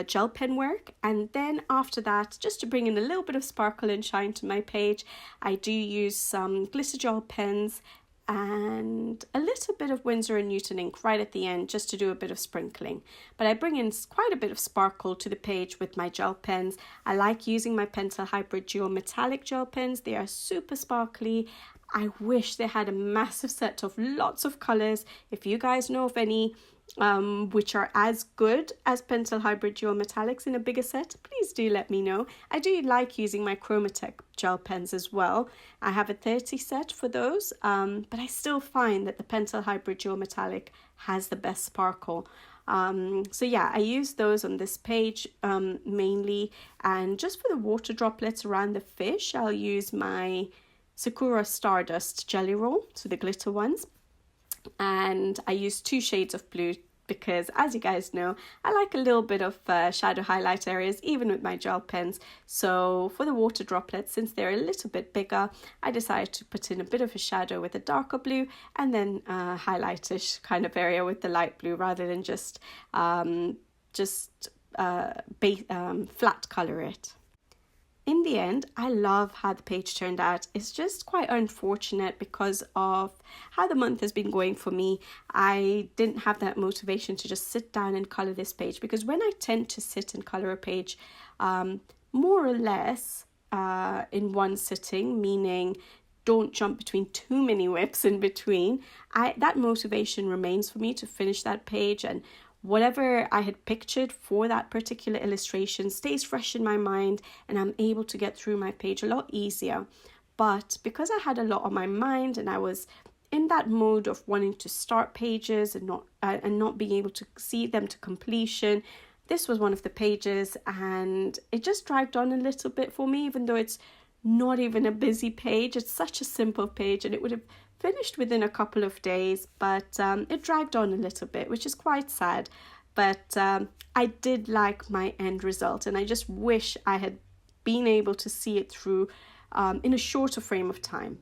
gel pen work, and then after that, just to bring in a little bit of sparkle and shine to my page, I do use some glitter gel pens and a little bit of Winsor & Newton ink right at the end just to do a bit of sprinkling. But I bring in quite a bit of sparkle to the page with my gel pens. I like using my Pentel Hybrid Duo metallic gel pens. They are super sparkly. I wish they had a massive set of lots of colours. If you guys know of any which are as good as Pentel Hybrid Duo Metallics in a bigger set, please do let me know. I do like using my Chromatech gel pens as well. I have a 30 set for those, but I still find that the Pentel Hybrid Duo Metallic has the best sparkle. So yeah, I use those on this page mainly, and just for the water droplets around the fish, I'll use my Sakura Stardust Jelly Roll, so the glitter ones. And I use 2 shades of blue because, as you guys know, I like a little bit of shadow highlight areas even with my gel pens. So for the water droplets, since they're a little bit bigger, I decided to put in a bit of a shadow with a darker blue and then highlightish kind of area with the light blue rather than just flat color it. In the end, I love how the page turned out. It's just quite unfortunate because of how the month has been going for me. I didn't have that motivation to just sit down and colour this page, because when I tend to sit and colour a page more or less in one sitting, meaning don't jump between too many whips in between, that motivation remains for me to finish that page, and whatever I had pictured for that particular illustration stays fresh in my mind, and I'm able to get through my page a lot easier. But because I had a lot on my mind and I was in that mode of wanting to start pages and not being able to see them to completion, this was one of the pages, and it just dragged on a little bit for me, even though it's not even a busy page. It's such a simple page, and it would have finished within a couple of days, but it dragged on a little bit, which is quite sad. But I did like my end result, and I just wish I had been able to see it through in a shorter frame of time.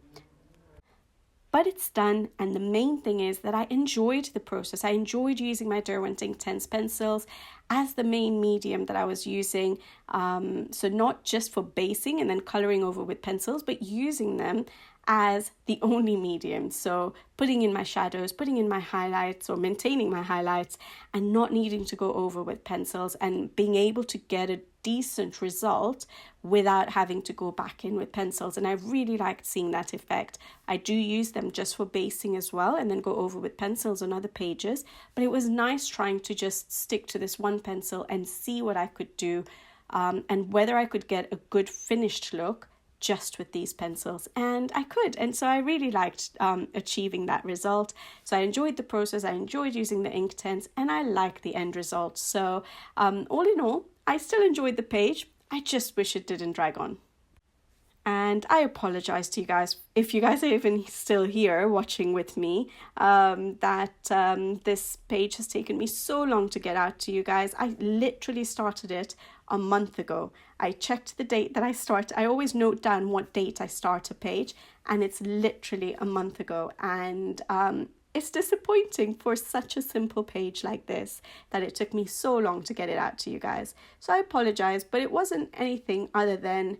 But it's done, and the main thing is that I enjoyed the process. I enjoyed using my Derwent Inktense pencils as the main medium that I was using. So not just for basing and then colouring over with pencils, but using them as the only medium. So putting in my shadows, putting in my highlights, or maintaining my highlights, and not needing to go over with pencils, and being able to get a decent result without having to go back in with pencils. And I really liked seeing that effect. I do use them just for basing as well, and then go over with pencils on other pages, but it was nice trying to just stick to this one pencil and see what I could do, and whether I could get a good finished look just with these pencils. And I could, and so I really liked achieving that result. So I enjoyed the process, I enjoyed using the Inktense, and I like the end result. So all in all, I still enjoyed the page. I just wish it didn't drag on. And I apologize to you guys, if you guys are even still here watching with me, that this page has taken me so long to get out to you guys. I literally started it a month ago. I checked the date that I start. I always note down what date I start a page, and it's literally a month ago. And it's disappointing for such a simple page like this that it took me so long to get it out to you guys. So I apologize, but it wasn't anything other than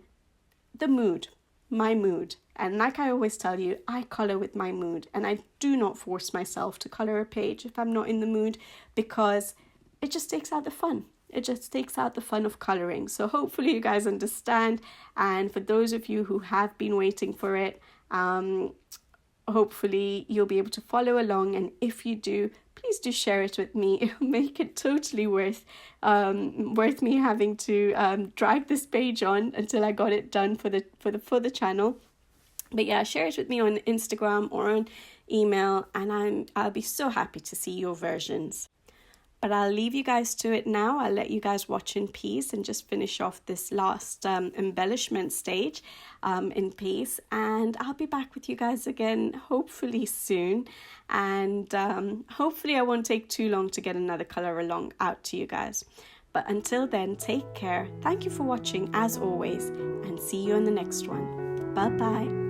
the mood, my mood. And like I always tell you, I colour with my mood, and I do not force myself to colour a page if I'm not in the mood, because it just takes out the fun. It just takes out the fun of colouring. So hopefully you guys understand. And for those of you who have been waiting for it, hopefully you'll be able to follow along. And if you do, please do share it with me. It'll make it totally worth me having to drag this page on until I got it done for the channel. But yeah, share it with me on Instagram or on email, and I'll be so happy to see your versions. But I'll leave you guys to it now. I'll let you guys watch in peace and just finish off this last embellishment stage in peace. And I'll be back with you guys again, hopefully soon. And hopefully I won't take too long to get another colour along out to you guys. But until then, take care. Thank you for watching as always, and see you in the next one. Bye-bye.